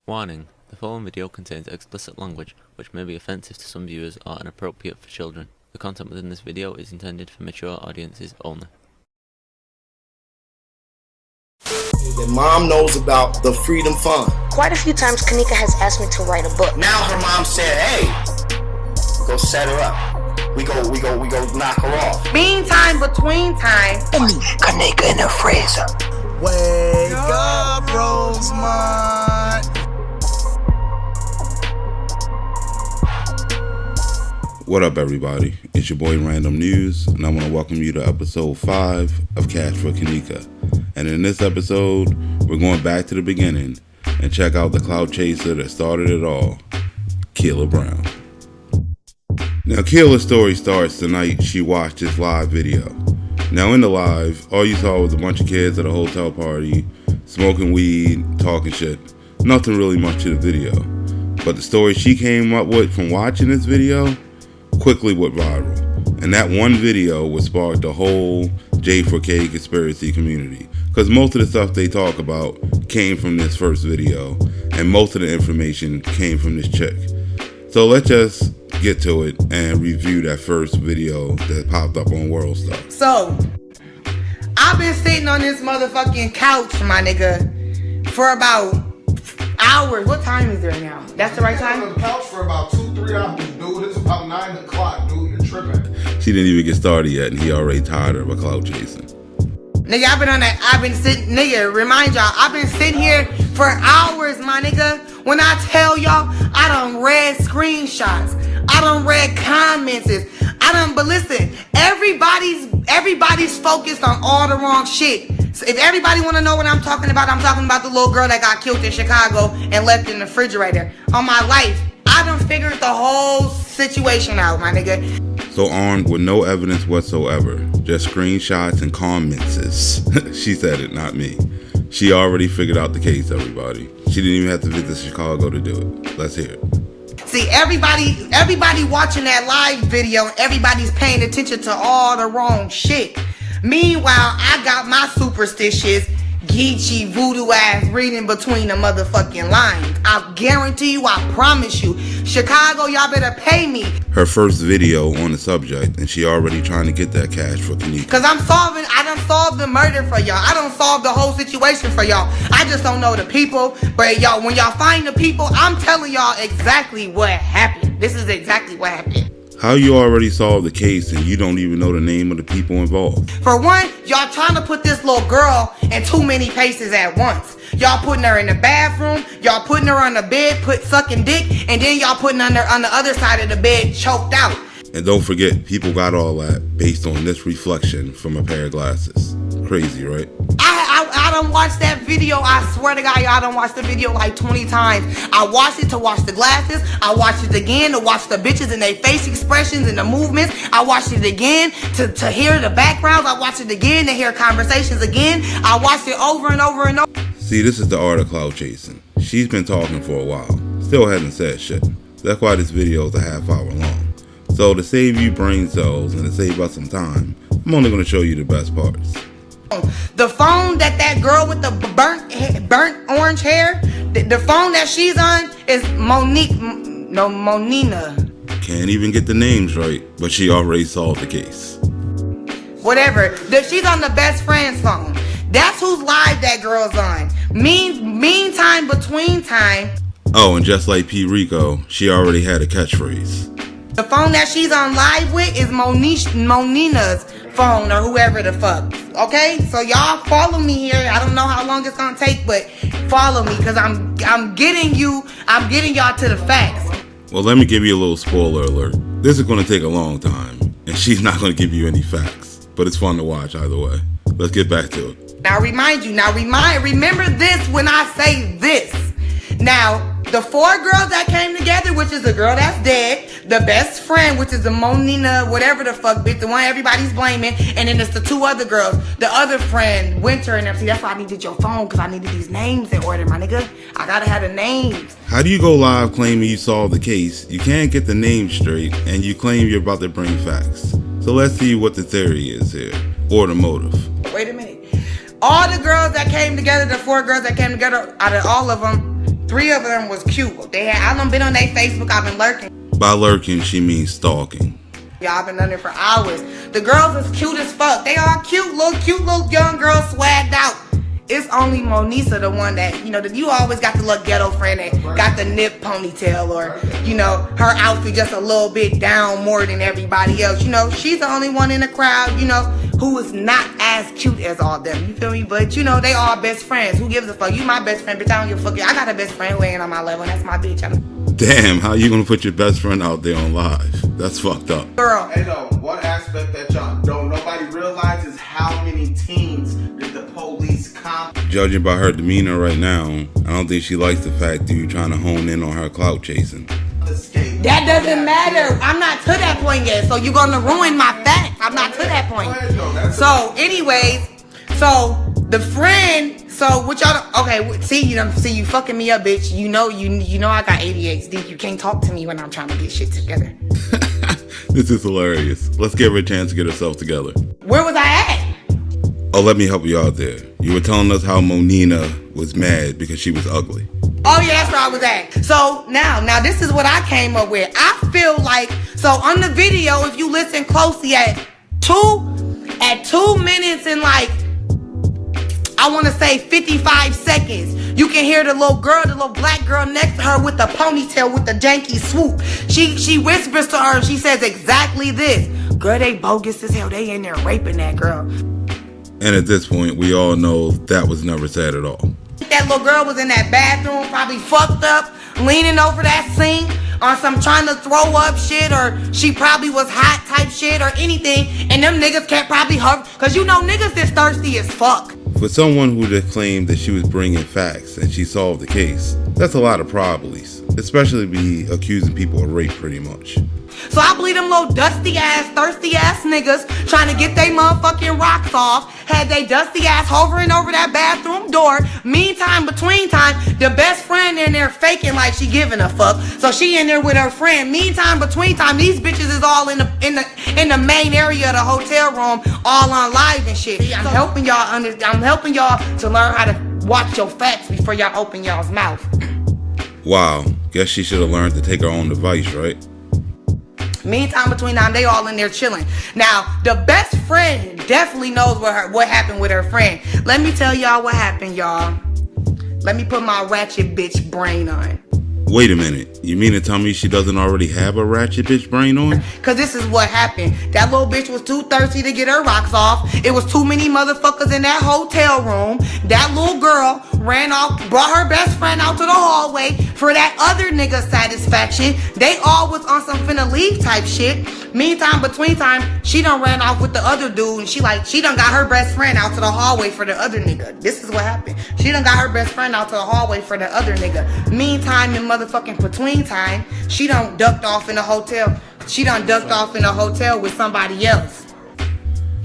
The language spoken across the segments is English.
Warning: the following video contains explicit language which may be offensive to some viewers or inappropriate for children. The content within this video is intended for mature audiences only. That mom knows about the Freedom Fund. Quite a few times KENNEKA has asked me to write a book. Now her mom said, hey, go set her up. We go knock her off. Meantime, between time. KENNEKA in the freezer. Wake up, Rosemont. What up, everybody? It's your boy Random News, and I want to welcome you to episode 5 of Cash for KENNEKA. And in this episode, we're going back to the beginning and check out the clout chaser that started it all, Kiela Brown. Now, Kiela's story starts the night she watched this live video. Now, in the live, all you saw was a bunch of kids at a hotel party, smoking weed, talking shit. Nothing really much to the video. But the story she came up with from watching this video quickly went viral. And that one video would spark the whole J4K conspiracy community. Because most of the stuff they talk about came from this first video, and most of the information came from this chick. So let's just get to it and review that first video that popped up on World Star. So, I've been sitting on this motherfucking couch, my nigga, for about hours. What time is there now? That's the right time? I've been on the couch for about 2-3 hours, dude. It's about 9 o'clock, dude. You're tripping. She didn't even get started yet, and he already tired of her clout chasing. Nigga, I've been sitting, nigga, remind y'all, I've been sitting here for hours, my nigga. When I tell y'all, I done read screenshots. I done read comments. But listen, everybody's focused on all the wrong shit. So if everybody want to know what I'm talking about the little girl that got killed in Chicago and left in the refrigerator. On my life, I done figured the whole situation out, my nigga. So armed with no evidence whatsoever, just screenshots and comments. She said it, not me. She already figured out the case, everybody. She didn't even have to visit Chicago to do it. Let's hear it. See, everybody watching that live video, everybody's paying attention to all the wrong shit. Meanwhile, I got my superstitious, geeky, voodoo ass reading between the motherfucking lines. I guarantee you, I promise you, Chicago, y'all better pay me. Her first video on the subject, and she already trying to get that cash for KENNEKA. Cause I done solved the murder for y'all. I done solved the whole situation for y'all. I just don't know the people. But y'all, when y'all find the people, I'm telling y'all exactly what happened. This is exactly what happened. How you already solved the case and you don't even know the name of the people involved? For one, y'all trying to put this little girl in too many places at once. Y'all putting her in the bathroom, y'all putting her on the bed, sucking dick, and then y'all putting her on the other side of the bed, choked out. And don't forget, people got all that based on this reflection from a pair of glasses. Crazy, right? I done watched that video. I swear to God, y'all done watched the video like 20 times. I watched it to watch the glasses. I watched it again to watch the bitches and their face expressions and the movements. I watched it again to hear the backgrounds. I watched it again to hear conversations again. I watched it over and over and over. See, this is the art of clout chasing. She's been talking for a while. Still hasn't said shit. That's why this video is a half hour long. So to save you brain cells and to save us some time, I'm only going to show you the best parts. The phone that girl with the burnt orange hair, the phone that she's on is Monina. Can't even get the names right, but she already solved the case. Whatever. She's on the best friend's phone. That's whose live that girl's on. Meantime, between time. Oh, and just like P. Rico, she already had a catchphrase. The phone that she's on live with is Monina's phone or whoever the fuck. Okay? So y'all follow me here. I don't know how long it's gonna take, but follow me because I'm getting y'all to the facts. Well, let me give you a little spoiler alert. This is gonna take a long time, and she's not gonna give you any facts. But it's fun to watch either way. Let's get back to it. Now remember this when I say this. Now, the 4 girls that came together, which is the girl that's dead, the best friend, which is the Monina, whatever the fuck bitch, the one everybody's blaming, and then it's the 2 other girls, the other friend, Winter and them. See, that's why I needed your phone, because I needed these names in order, my nigga. I gotta have the names. How do you go live claiming you solved the case, you can't get the names straight, and you claim you're about to bring facts? So let's see what the theory is here, or the motive. Wait a minute. All the girls that came together, the 4 girls that came together, out of all of them, 3 of them was cute. I done been on their Facebook. I've been lurking. By lurking, she means stalking. Y'all been on there for hours. The girls is cute as fuck. They all cute little young girls swagged out. It's only Monisa, the one that, that you always got the little ghetto friend that got the nip ponytail, or, her outfit just a little bit down more than everybody else. She's the only one in the crowd, who is not as cute as all them. You feel me? But, they all best friends. Who gives a fuck? You my best friend, bitch. I don't give a fuck. I got a best friend who ain't on my level, and that's my bitch. Damn, how you gonna put your best friend out there on live? That's fucked up. Girl. Hey, though, one aspect that y'all don't nobody realizes how many teens did the police Judging by her demeanor right now, I don't think she likes the fact that you're trying to hone in on her clout chasing. That doesn't matter. I'm not to that point yet, so you're gonna ruin my facts. I'm not to that point. So, anyways, the friend, what y'all? Okay, see you fucking me up, bitch. You know I got ADHD. You can't talk to me when I'm trying to get shit together. This is hilarious. Let's give her a chance to get herself together. Where was I at? Oh, let me help you out there. You were telling us how Monina was mad because she was ugly. Oh yeah, that's where I was at. So now this is what I came up with. I feel like, so on the video, if you listen closely, at 2 minutes and I want to say 55 seconds, you can hear the little black girl next to her with the ponytail with the janky swoop. She whispers to her and she says exactly this. Girl, they bogus as hell. They in there raping that girl. And at this point, we all know that was never said at all. That little girl was in that bathroom, probably fucked up, leaning over that sink on some trying to throw up shit, or she probably was hot type shit or anything, and them niggas can't probably hug, because niggas is thirsty as fuck. For someone who just claimed that she was bringing facts and she solved the case, that's a lot of probablys, especially be accusing people of rape pretty much. So I believe them little dusty ass, thirsty ass niggas trying to get they motherfucking rocks off, had they dusty ass hovering over that bathroom door. Meantime, between time, the best friend in there faking like she giving a fuck. So she in there with her friend. Meantime, between time, these bitches is all in the main area of the hotel room, all on live and shit. I'm helping y'all to learn how to watch your facts before y'all open y'all's mouth. Wow, guess she should have learned to take her own advice, right? Meantime, between time, they all in there chilling. Now, the best friend definitely knows what happened with her friend. Let me tell y'all what happened, y'all. Let me put my ratchet bitch brain on. Wait a minute. You mean to tell me she doesn't already have a ratchet bitch brain on? Cause this is what happened. That little bitch was too thirsty to get her rocks off. It was too many motherfuckers in that hotel room. That little girl ran off, brought her best friend out to the hallway for that other nigga's satisfaction. They all was on some finna leave type shit. Meantime, between time, she done ran off with the other dude, and she done got her best friend out to the hallway for the other nigga. This is what happened. She done got her best friend out to the hallway for the other nigga. Meantime, in motherfucking between time, she done ducked off in the hotel. She done ducked off in a hotel with somebody else.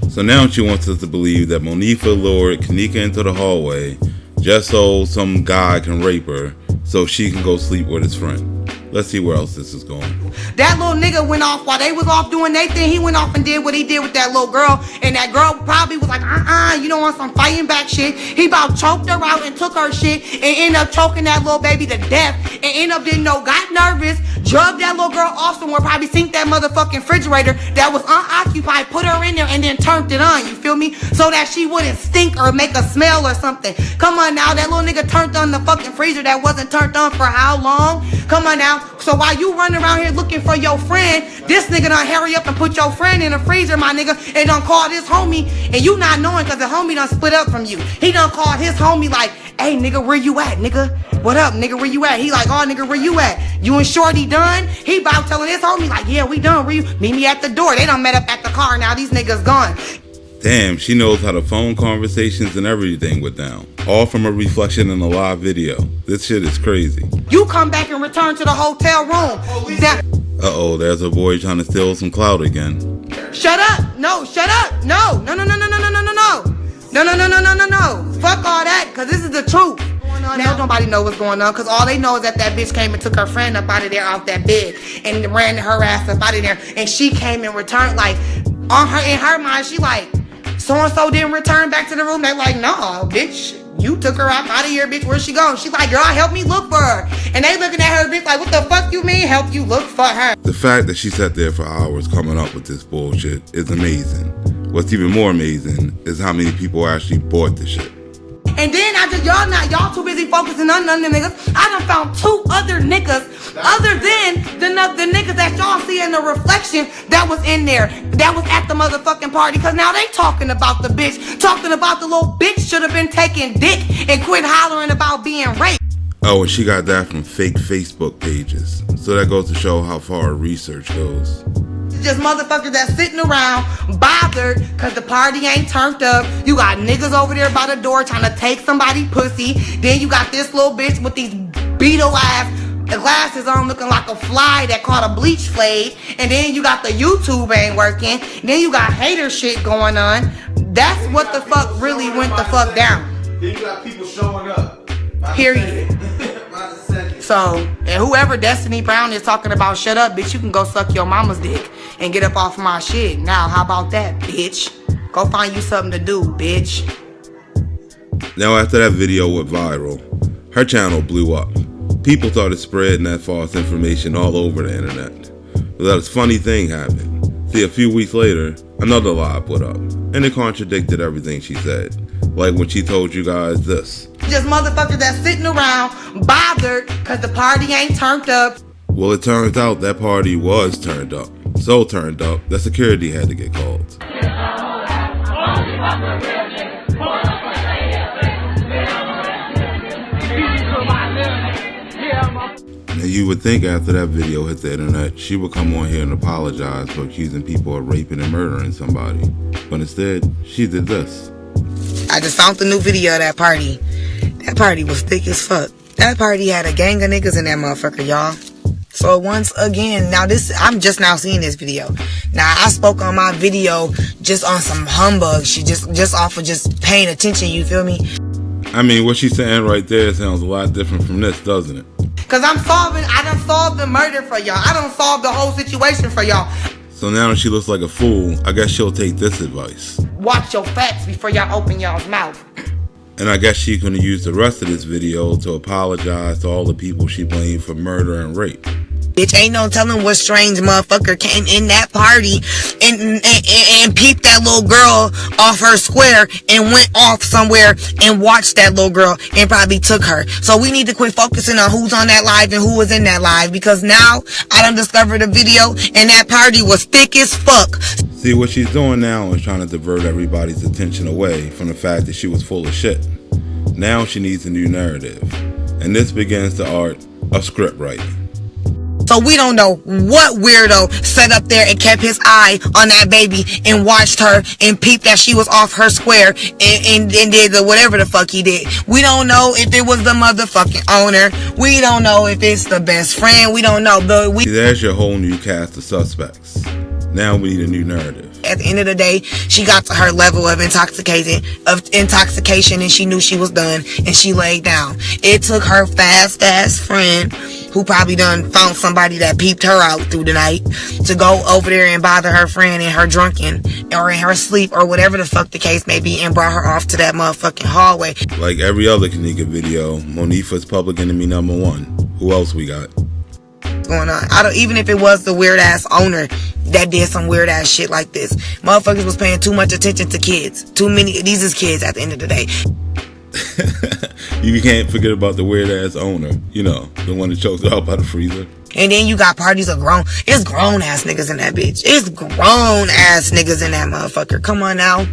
So now she wants us to believe that Monisa lured KENNEKA into the hallway just so some guy can rape her so she can go sleep with his friend. Let's see where else this is going. That little nigga went off while they was off doing their thing. He went off and did what he did with that little girl. And that girl probably was like, you don't want some fighting back shit. He about choked her out and took her shit and ended up choking that little baby to death. And ended up got nervous, drugged that little girl off somewhere, probably sink that motherfucking refrigerator that was unoccupied, put her in there and then turned it on, you feel me? So that she wouldn't stink or make a smell or something. Come on now, that little nigga turned on the fucking freezer that wasn't turned on for how long? Come on now. So while you running around here looking for your friend, this nigga done hurry up and put your friend in the freezer, my nigga, and done called his homie, and you not knowing because the homie done split up from you. He done called his homie like, hey nigga, where you at, nigga? What up, nigga, where you at? He like, oh nigga, where you at? You and Shorty done? He about telling his homie like, yeah, we done. Where you? Meet me at the door. They done met up at the car. Now these niggas gone. Damn, she knows how the phone conversations and everything went down. All from a reflection in a live video. This shit is crazy. You come back and return to the hotel room. Uh-oh, there's a boy trying to steal some clout again. Shut up. No, shut up. No. No. Fuck all that, because this is the truth. Now nobody know what's going on, because all they know is that bitch came and took her friend up out of there off that bed and ran her ass up out of there, and she came and returned like, in her mind, she like, so-and-so didn't return back to the room. They like, no, bitch, You took her out of here, bitch. Where's she going? She's like, girl, help me look for her. And they looking at her, bitch, like, what the fuck you mean help you look for her? The fact that she sat there for hours coming up with this bullshit is amazing. What's even more amazing is how many people actually bought the shit. And then y'all too busy focusing on none of the niggas. I done found 2 other niggas other than the niggas that y'all see in the reflection that was in there, that was at the motherfucking party. Cause now they talking about the bitch, talking about the little bitch should have been taking dick and quit hollering about being raped. Oh, and she got that from fake Facebook pages. So that goes to show how far her research goes. Just motherfuckers that's sitting around bothered cause the party ain't turned up. You got niggas over there by the door trying to take somebody pussy. Then you got this little bitch with these Beetle ass glasses on looking like a fly that caught a bleach fade. And then you got the YouTube ain't working. Then you got hater shit going on. That's what the fuck really went the fuck down. Then you got people showing up. Period. So, and whoever Destiny Brown is talking about, shut up, bitch, you can go suck your mama's dick and get up off my shit. Now, how about that, bitch? Go find you something to do, bitch. Now, after that video went viral, her channel blew up. People started spreading that false information all over the internet. But that funny thing happened. See, a few weeks later, another lie put up, and it contradicted everything she said. Like when she told you guys this. Just motherfuckers that's sitting around bothered cause the party ain't turned up. Well, it turns out that party was turned up. So turned up that security had to get called. Now you would think after that video hit the internet, she would come on here and apologize for accusing people of raping and murdering somebody. But instead, she did this. I just found the new video of that party. That party was thick as fuck. That party had a gang of niggas in that motherfucker, y'all. So once again, now I'm just now seeing this video. Now I spoke on my video just on some humbug. She just off of just paying attention, you feel me? I mean, what she's saying right there sounds a lot different from this, doesn't it? Cause I done solved the murder for y'all. I done solved the whole situation for y'all. So now that she looks like a fool, I guess she'll take this advice. Watch your facts before y'all open y'all's mouth. And I guess she's going to use the rest of this video to apologize to all the people she blamed for murder and rape. Bitch, ain't no telling what strange motherfucker came in that party and peeped that little girl off her square and went off somewhere and watched that little girl and probably took her. So we need to quit focusing on who's on that live and who was in that live, because now I done discovered a video and that party was thick as fuck. See, what she's doing now is trying to divert everybody's attention away from the fact that she was full of shit. Now she needs a new narrative. And this begins the art of script writing. So we don't know what weirdo sat up there and kept his eye on that baby and watched her and peeped that she was off her square and did the whatever the fuck he did. We don't know if it was the motherfucking owner. We don't know if it's the best friend. We don't know. But See, there's your whole new cast of suspects. Now we need a new narrative. At the end of the day, she got to her level of intoxication and she knew she was done and she laid down. It took her fast friend, who probably done found somebody that peeped her out through the night, to go over there and bother her friend in her drunken or in her sleep or whatever the fuck the case may be, and brought her off to that motherfucking hallway. Like every other KENNEKA video, Monifa's public enemy number one. Who else we got? Going on. Even if it was the weird ass owner that did some weird ass shit like this, motherfuckers was paying too much attention to kids. Too many. These is kids at the end of the day. You can't forget about the weird ass owner. You know, the one that choked her out by the freezer. And then you got parties of it's grown ass niggas in that bitch. It's grown ass niggas in that motherfucker. Come on now.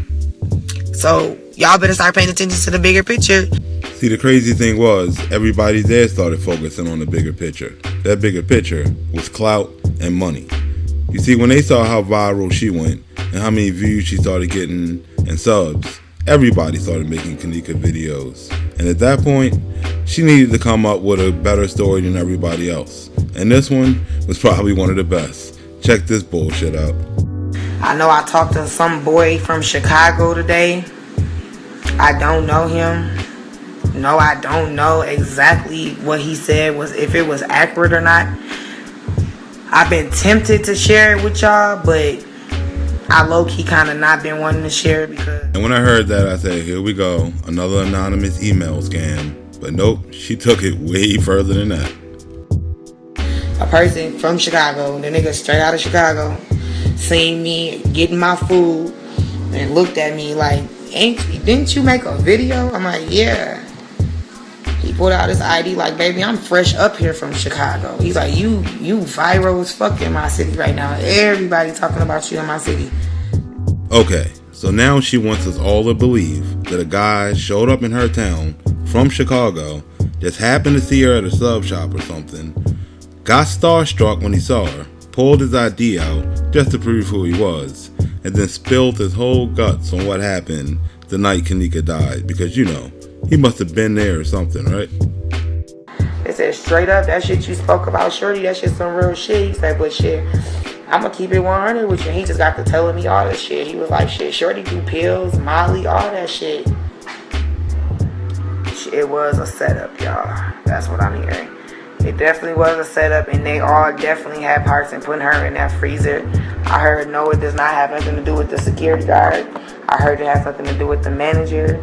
So y'all better start paying attention to the bigger picture. See, the crazy thing was, everybody there started focusing on the bigger picture. That bigger picture was clout and money. You see, when they saw how viral she went and how many views she started getting and subs, everybody started making KENNEKA videos. And at that point, she needed to come up with a better story than everybody else. And this one was probably one of the best. Check this bullshit out. I know I talked to some boy from Chicago today. I don't know him. No, I don't know exactly what he said, if it was accurate or not. I've been tempted to share it with y'all, but I low-key kind of not been wanting to share because... And when I heard that, I said, here we go, another anonymous email scam. But nope, she took it way further than that. A person from Chicago, the nigga straight out of Chicago, seen me getting my food and looked at me like, didn't you make a video? I'm like, yeah. He pulled out his ID like, baby, I'm fresh up here from Chicago. He's like, you viral as fuck in my city right now. Everybody talking about you in my city. Okay, so now she wants us all to believe that a guy showed up in her town from Chicago, just happened to see her at a sub shop or something, got starstruck when he saw her, pulled his ID out just to prove who he was, and then spilled his whole guts on what happened the night KENNEKA died, because you know, he must have been there or something, right? They said straight up, that shit you spoke about, Shorty, that shit some real shit. He said, but shit, I'm gonna keep it 100 with you. He just got to telling me all that shit. He was like, shit, Shorty do pills, Molly, all that shit. It was a setup, y'all. That's what I'm hearing. It definitely was a setup, and they all definitely had parts in putting her in that freezer. I heard no, it does not have nothing to do with the security guard. I heard it has something to do with the manager.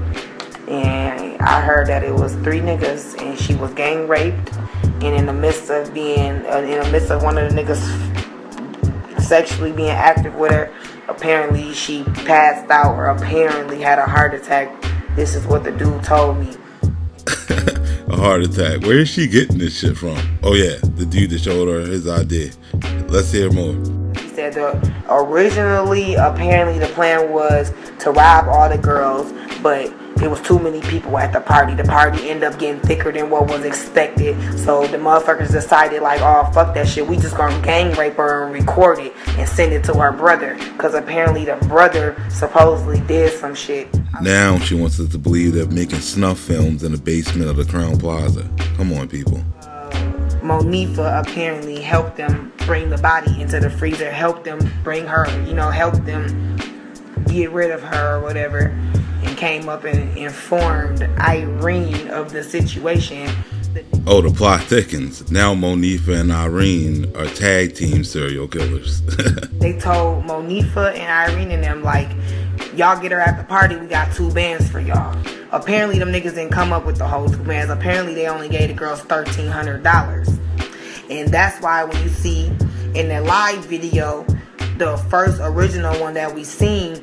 And I heard that it was 3 niggas, and she was gang raped. And in the midst of one of the niggas sexually being active with her, apparently she passed out or apparently had a heart attack. This is what the dude told me. A heart attack. Where is she getting this shit from? Oh yeah, the dude that showed her his ID. Let's hear more. He said originally, apparently the plan was to rob all the girls, but it was too many people at the party. The party ended up getting thicker than what was expected. So the motherfuckers decided like, oh, fuck that shit. We just gonna gang rape her and record it and send it to her brother. Because apparently the brother supposedly did some shit. Now she wants us to believe they're making snuff films in the basement of the Crown Plaza. Come on, people. Monifa apparently helped them bring the body into the freezer, helped them bring her, helped them get rid of her or whatever, and came up and informed Irene of the situation. Oh, the plot thickens. Now Monifa and Irene are tag team serial killers. They told Monifa and Irene and them, like, y'all get her at the party, we got 2 bands for y'all. Apparently them niggas didn't come up with the whole 2 bands. Apparently they only gave the girls $1,300. And that's why when you see in the live video, the first original one that we seen,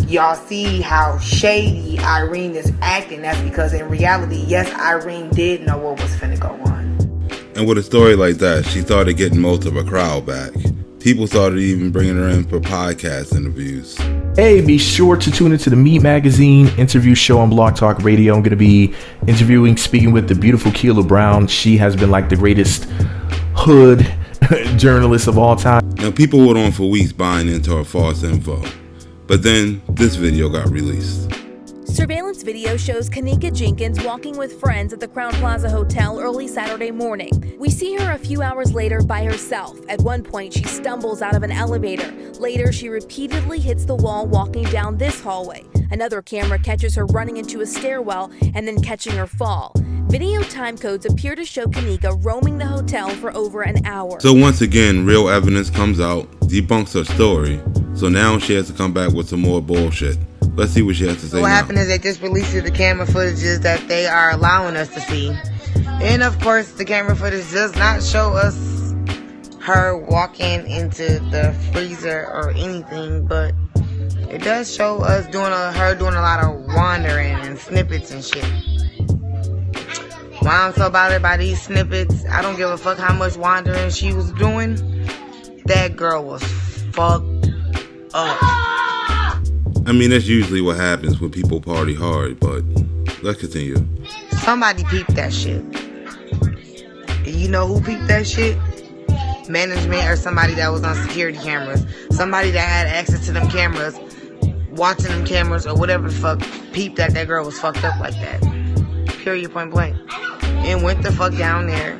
y'all see how shady Irene is acting. That's because in reality, yes, Irene did know what was finna go on. And with a story like that, she started getting most of her crowd back. People started even bringing her in for podcast interviews. Hey, be sure to tune into the Meat Magazine interview show on Blog Talk Radio. I'm going to be speaking with the beautiful Kiela Brown. She has been like the greatest hood journalist of all time. Now, people went on for weeks buying into her false info. But then this video got released. Surveillance video shows KENNEKA Jenkins walking with friends at the Crown Plaza Hotel early Saturday morning. We see her a few hours later by herself. At one point, she stumbles out of an elevator. Later, she repeatedly hits the wall walking down this hallway. Another camera catches her running into a stairwell and then catching her fall. Video time codes appear to show KENNEKA roaming the hotel for over an hour. So once again, real evidence comes out, debunks her story. So now she has to come back with some more bullshit. Let's see what she has to say now. What happened is they just released the camera footages that they are allowing us to see. And of course, the camera footage does not show us her walking into the freezer or anything, but it does show us her doing a lot of wandering and snippets and shit. Why I'm so bothered by these snippets, I don't give a fuck how much wandering she was doing. That girl was fucked up. I mean, that's usually what happens when people party hard, but let's continue. Somebody peeped that shit. And you know who peeped that shit? Management or somebody that was on security cameras. Somebody that had access to them cameras, watching them cameras or whatever the fuck, peeped that girl was fucked up like that. Period, point blank. And went the fuck down there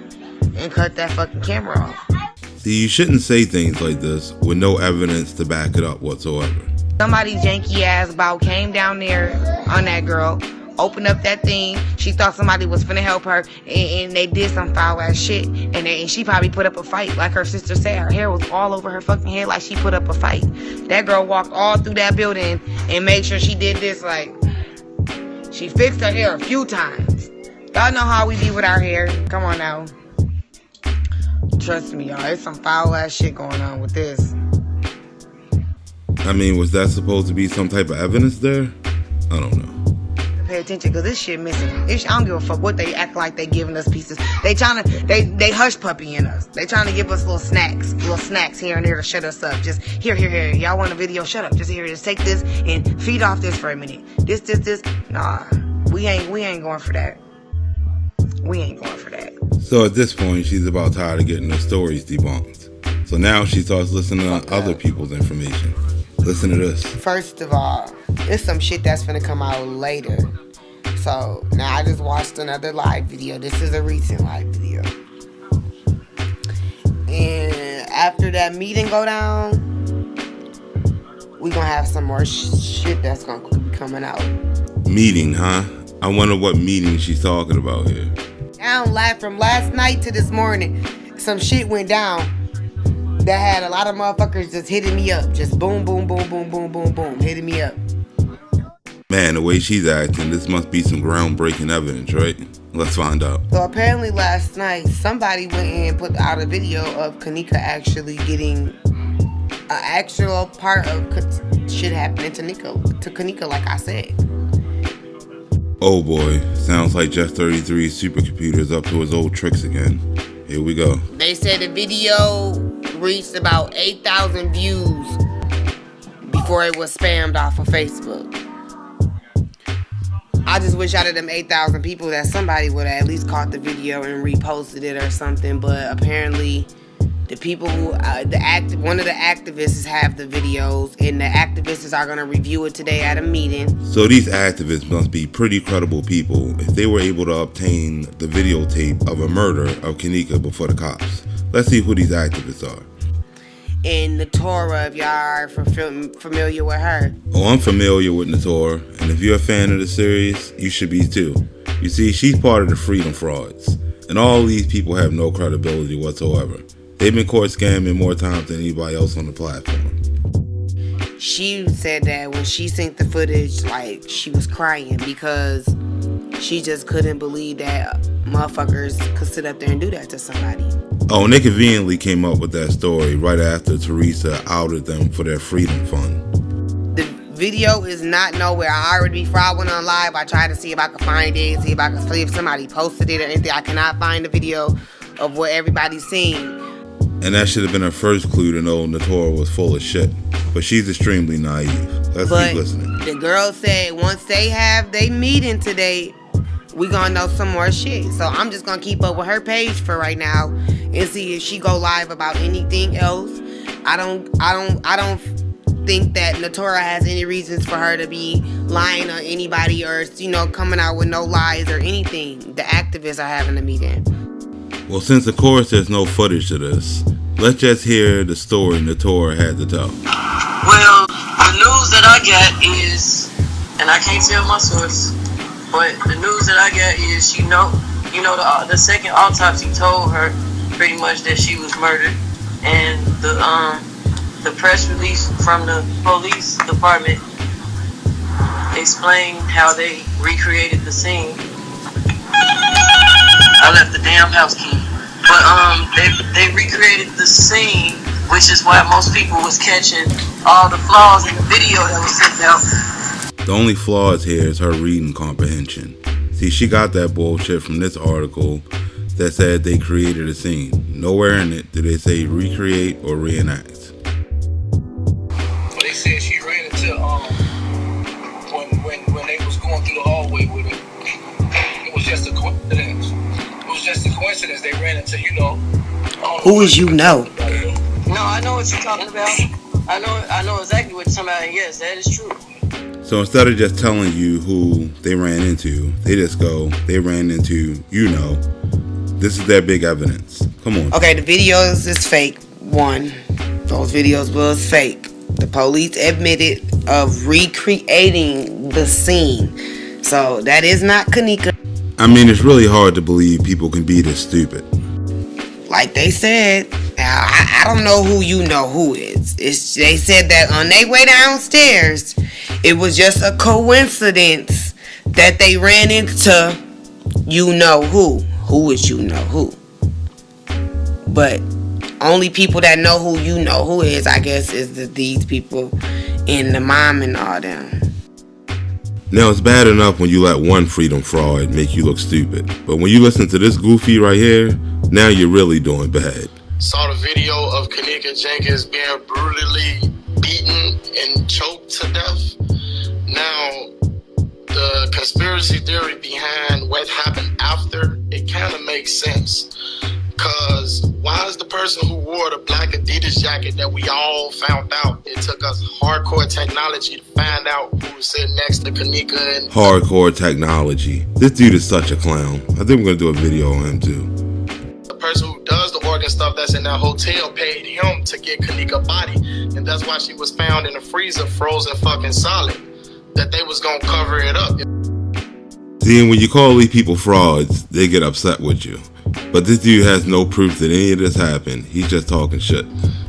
and cut that fucking camera off. See, you shouldn't say things like this with no evidence to back it up whatsoever. Somebody janky ass about came down there on that girl, opened up that thing. She thought somebody was finna help her, and they did some foul ass shit. And she probably put up a fight. Like her sister said, her hair was all over her fucking head like she put up a fight. That girl walked all through that building and made sure she did this. Like, she fixed her hair a few times. Y'all know how we be with our hair. Come on now. Trust me, y'all. There's some foul ass shit going on with this. I mean, was that supposed to be some type of evidence there? I don't know. Pay attention, because this shit missing. I don't give a fuck what they act like they giving us pieces. They hush puppying us. They trying to give us little snacks here and there to shut us up. Just here. Y'all want a video? Shut up. Just here. Just take this and feed off this for a minute. This. Nah, we ain't going for that. We ain't going for that. So at this point, she's about tired of getting her stories debunked. So now she starts listening to other people's information. Listen to this. First of all, it's some shit that's finna come out later. So now I just watched another live video. This is a recent live video. And after that meeting go down, we gonna have some more shit that's gonna be coming out. Meeting, huh? I wonder what meeting she's talking about here. From last night to this morning, some shit went down that had a lot of motherfuckers just hitting me up. Just boom, hitting me up. Man, the way she's acting, this must be some groundbreaking evidence, right? Let's find out. So apparently last night, somebody went in and put out a video of KENNEKA actually getting an actual part of shit happening to KENNEKA, like I said. Oh boy, sounds like Just 33's supercomputer's up to his old tricks again. Here we go. They said the video reached about 8,000 views before it was spammed off of Facebook. I just wish out of them 8,000 people that somebody would have at least caught the video and reposted it or something. But apparently, the people who one of the activists have the videos, and the activists are gonna review it today at a meeting. So these activists must be pretty credible people if they were able to obtain the videotape of a murder of KENNEKA before the cops. Let's see who these activists are. And Natora, if y'all are familiar with her. Oh, I'm familiar with Natora, and if you're a fan of the series, you should be too. You see, she's part of the Freedom Frauds, and all these people have no credibility whatsoever. They've been caught scamming more times than anybody else on the platform. She said that when she seen the footage, like, she was crying because she just couldn't believe that motherfuckers could sit up there and do that to somebody. Oh, and they conveniently came up with that story right after Teresa outed them for their Freedom Fund. The video is not nowhere. Before I went on live, I tried to see if I could find it, see if somebody posted it or anything. I cannot find the video of what everybody's seeing. And that should have been her first clue to know Natora was full of shit. But she's extremely naive. Let's keep listening. The girl said once they have their meeting today, we gonna know some more shit. So I'm just gonna keep up with her page for right now and see if she go live about anything else. I don't think that Natora has any reasons for her to be lying on anybody or, coming out with no lies or anything. The activists are having a meeting. Well, since of course there's no footage to this, let's just hear the story Natora had to tell. Well, the news that I got is, and I can't tell my source, but the news that I got is the second autopsy told her pretty much that she was murdered, and the press release from the police department explained how they recreated the scene. I left the damn house key. But they recreated the scene, which is why most people was catching all the flaws in the video that was sent out. The only flaws here is her reading comprehension. See, she got that bullshit from this article that said they created a scene. Nowhere in it did they say recreate or reenact. Well, they said she ran into when they was going through the hallway with her. It was just a coincidence. Coincidence they ran into, Who is No, I know what you're talking about. I know exactly what you're talking about, and yes, that is true. So instead of just telling you who they ran into, they just go, they ran into, this is their big evidence. Come on. Okay, the videos is fake. One, those videos was fake. The police admitted of recreating the scene. So that is not KENNEKA. I mean, it's really hard to believe people can be this stupid. Like they said, I don't know who you know who is. They said that on their way downstairs, it was just a coincidence that they ran into you know who. Who is you know who? But only people that know who you know who is, I guess, is these people and the mom and all them. Now, it's bad enough when you let one freedom fraud make you look stupid. But when you listen to this goofy right here, now you're really doing bad. Saw the video of KENNEKA Jenkins being brutally beaten and choked to death. Now, the conspiracy theory behind what happened after, it kind of makes sense. Because why is the person who wore the black Adidas jacket that we all found out, it took us hardcore technology to find out who was sitting next to KENNEKA and... Hardcore technology. This dude is such a clown. I think we're going to do a video on him too. The person who does the organ stuff that's in that hotel paid him to get KENNEKA body. And that's why she was found in the freezer frozen fucking solid. That they was going to cover it up. See, and when you call these people frauds, they get upset with you. But this dude has no proof that any of this happened. He's just talking shit.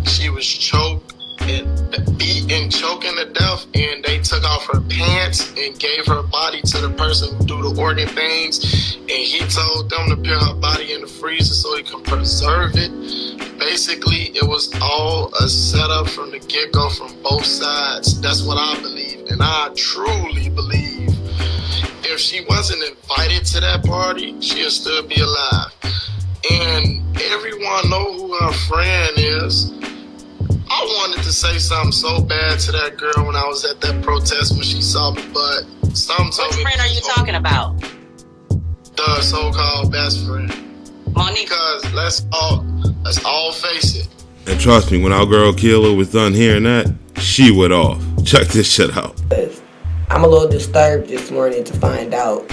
She was choked and beat and choking to death, and they took off her pants and gave her body to the person who do the organ things, and he told them to put her body in the freezer so he can preserve it. Basically, it was all a setup from the get-go from both sides. That's what I believe, and I truly believe if she wasn't invited to that party, she'll still be alive. And everyone know who her friend is. I wanted to say something so bad to that girl when I was at that protest when she saw me, but some told me... Which friend are you talking about? The so-called best friend. Monique. Because let's all face it. And trust me, when our girl Kiela was done hearing that, she went off. Check this shit out. I'm a little disturbed this morning to find out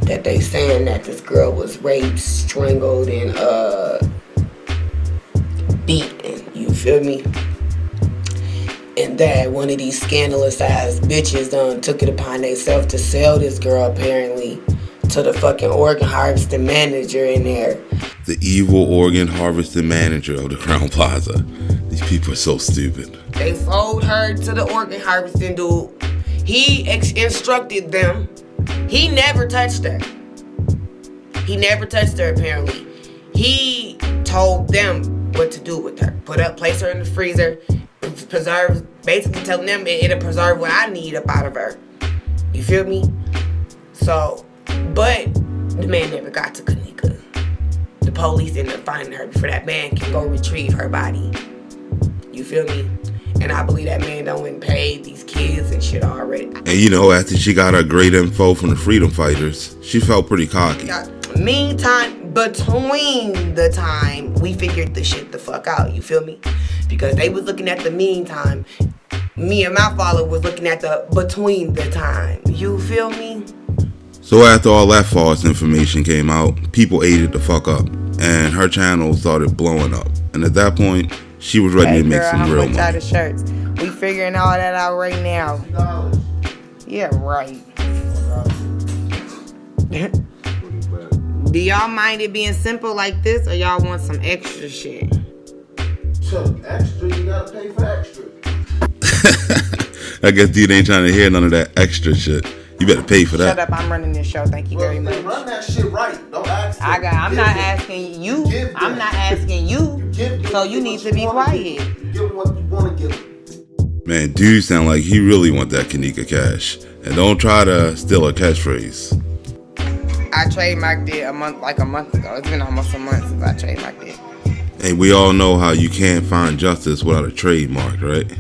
that they saying that this girl was raped, strangled, and beaten. You feel me? And that one of these scandalous ass bitches took it upon themselves to sell this girl apparently to the fucking organ harvesting manager in there. The evil organ harvesting manager of the Crown Plaza. These people are so stupid. They sold her to the organ harvesting dude. He instructed them. He never touched her. He never touched her, apparently. He told them what to do with her. Place her in the freezer, preserve, basically telling them it'll preserve what I need up out of her. You feel me? So, but the man never got to KENNEKA. The police ended up finding her before that man can go retrieve her body. You feel me? And I believe that man done paid these kids and shit already. And you know, after she got her great info from the freedom fighters, she felt pretty cocky. Meantime, between the time, we figured the shit the fuck out. You feel me? Because they was looking at the meantime. Me and my father was looking at the between the time. You feel me? So after all that false information came out, people ate it the fuck up. And her channel started blowing up. And at that point, she was ready to make some real money. How much are the shirts? We figuring all that out right now. Yeah, right. Do y'all mind it being simple like this, or y'all want some extra shit? So extra, you gotta pay for extra. I guess dude ain't trying to hear none of that extra shit. You better pay for that. Shut up, I'm running this show. Thank you very much. Run that shit right. Don't ask. I'm not asking you. I'm not asking you. So you need to be quiet. You give what you want to give. Man, dude sound like he really want that KENNEKA cash. And don't try to steal a catchphrase. I trademarked it a month ago. It's been almost a month since I trademarked it. Hey, we all know how you can't find justice without a trademark, right?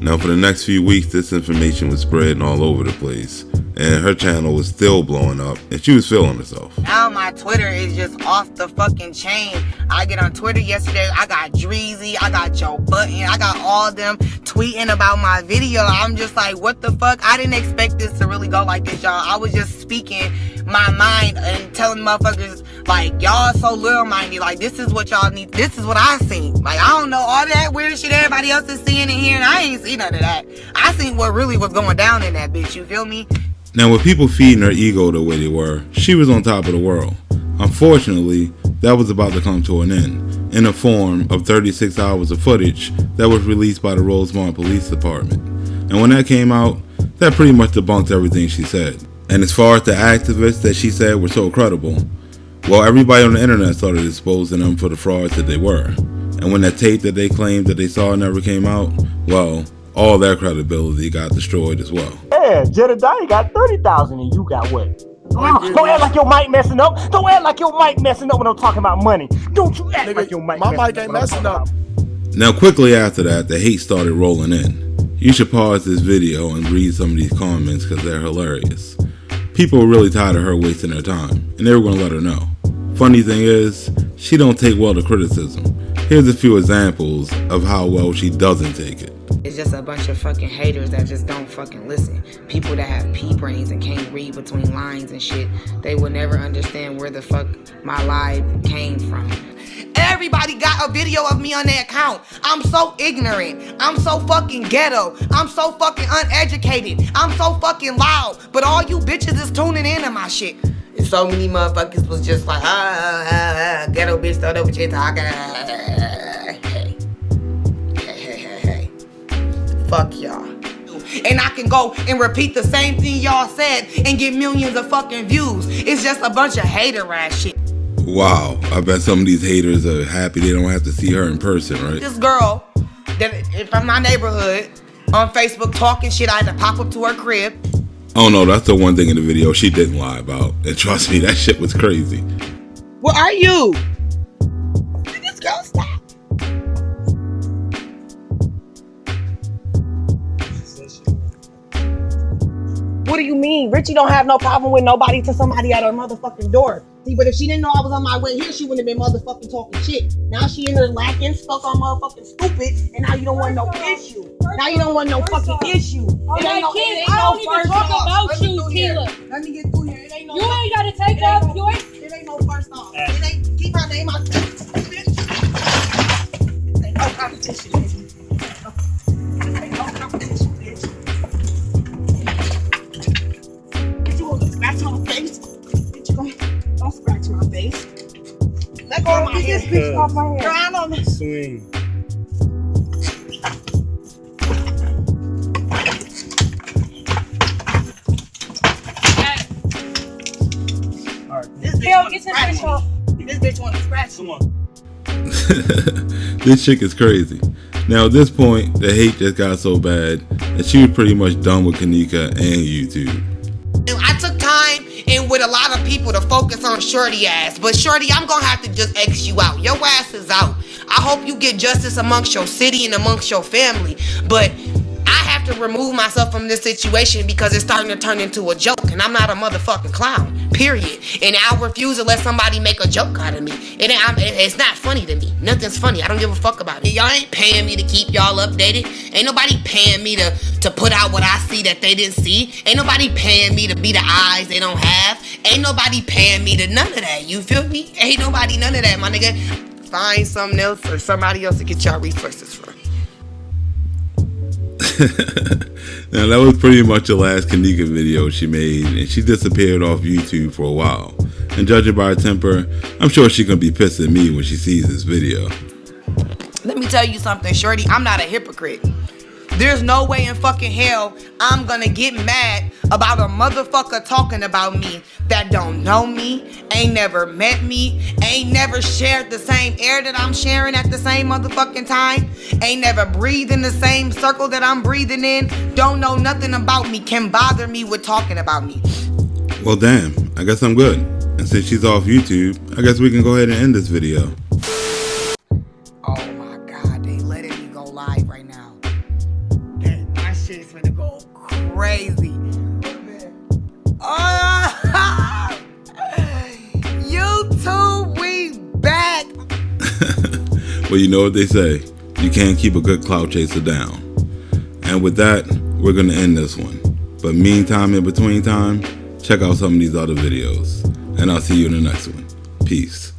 Now, for the next few weeks, this information was spreading all over the place. And her channel was still blowing up, and she was feeling herself. Now my Twitter is just off the fucking chain. I get on Twitter yesterday, I got Dreezy, I got Joe Button, I got all them tweeting about my video. I'm just like, what the fuck? I didn't expect this to really go like this, y'all. I was just speaking my mind and telling motherfuckers, like, y'all so little-minded. Like, this is what y'all need. This is what I seen. Like, I don't know all that weird shit everybody else is seeing and hearing. I ain't seen none of that. I seen what really was going down in that bitch, you feel me? Now, with people feeding her ego the way they were, she was on top of the world. Unfortunately, that was about to come to an end, in the form of 36 hours of footage that was released by the Rosemont Police Department. And when that came out, that pretty much debunked everything she said. And as far as the activists that she said were so credible, well, everybody on the internet started exposing them for the frauds that they were. And when that tape that they claimed that they saw never came out, well, all their credibility got destroyed as well. Yeah, Jedediah got 30,000 and you got what? Don't act like your mic messing up. Don't act like your mic messing up when I'm talking about money. Don't you act like your mic messing up. My mic ain't messing up. Now, quickly after that, the hate started rolling in. You should pause this video and read some of these comments because they're hilarious. People were really tired of her wasting their time, and they were going to let her know. Funny thing is, she don't take well to criticism. Here's a few examples of how well she doesn't take it. It's just a bunch of fucking haters that just don't fucking listen. People that have pea brains and can't read between lines and shit. They will never understand where the fuck my life came from. Everybody got a video of me on their account. I'm so ignorant. I'm so fucking ghetto. I'm so fucking uneducated. I'm so fucking loud. But all you bitches is tuning in to my shit. And so many motherfuckers was just like, ghetto bitch, throw over shit talking. Hey. Fuck y'all. And I can go and repeat the same thing y'all said and get millions of fucking views. It's just a bunch of hater ass shit. Wow, I bet some of these haters are happy they don't have to see her in person, right? This girl that from my neighborhood on Facebook talking shit, I had to pop up to her crib. Oh no, that's the one thing in the video she didn't lie about. And trust me, that shit was crazy. Where are you? This girl, stop. What do you mean? Richie don't have no problem with nobody to somebody at her motherfucking door. See, but if she didn't know I was on my way here, she wouldn't have been motherfucking talking shit. Now she in there lacking, stuck on motherfucking stupid, and now you don't want no issue. Now you don't want no fucking issue. It ain't no first off. Let me get through here. It ain't no. You ain't gotta take off yours. It ain't no first off. It ain't. Keep her name out. Bitch. Ain't no competition, baby. Ain't no competition, bitch. Bitch, you gonna scratch my face? Bitch, you gonna. Don't scratch my face. Let go of my hair. Get this bitch off my hair. Girl, I don't know. Swing. This bitch want to scratch. Come on. This chick is crazy. Now at this point, the hate just got so bad that she was pretty much done with KENNEKA and YouTube. I took time and with a lot of people to focus on Shorty ass. But Shorty, I'm gonna have to just X you out. Your ass is out. I hope you get justice amongst your city and amongst your family. But I have to remove myself from this situation because it's starting to turn into a joke. And I'm not a motherfucking clown, period. And I'll refuse to let somebody make a joke out of me. It's not funny to me. Nothing's funny. I don't give a fuck about it. Y'all ain't paying me to keep y'all updated. Ain't nobody paying me to put out what I see that they didn't see. Ain't nobody paying me to be the eyes they don't have. Ain't nobody paying me to none of that. You feel me? Ain't nobody none of that, my nigga. Find something else or somebody else to get y'all resources from. Now that was pretty much the last KENNEKA video she made, and she disappeared off YouTube for a while. And judging by her temper, I'm sure she's gonna be pissed at me when she sees this video. Let me tell you something, Shorty, I'm not a hypocrite. There's no way in fucking hell I'm gonna get mad about a motherfucker talking about me that don't know me, ain't never met me, ain't never shared the same air that I'm sharing at the same motherfucking time, ain't never breathed in the same circle that I'm breathing in, don't know nothing about me, can bother me with talking about me. Well damn, I guess I'm good. And since she's off YouTube, I guess we can go ahead and end this video. Oh my God, they letting me go live right now. My shit's gonna go crazy. YouTube, we back. Well, you know what they say, you can't keep a good clout chaser down. And with that, we're gonna end this one. But meantime, in between time, check out some of these other videos. And I'll see you in the next one. Peace.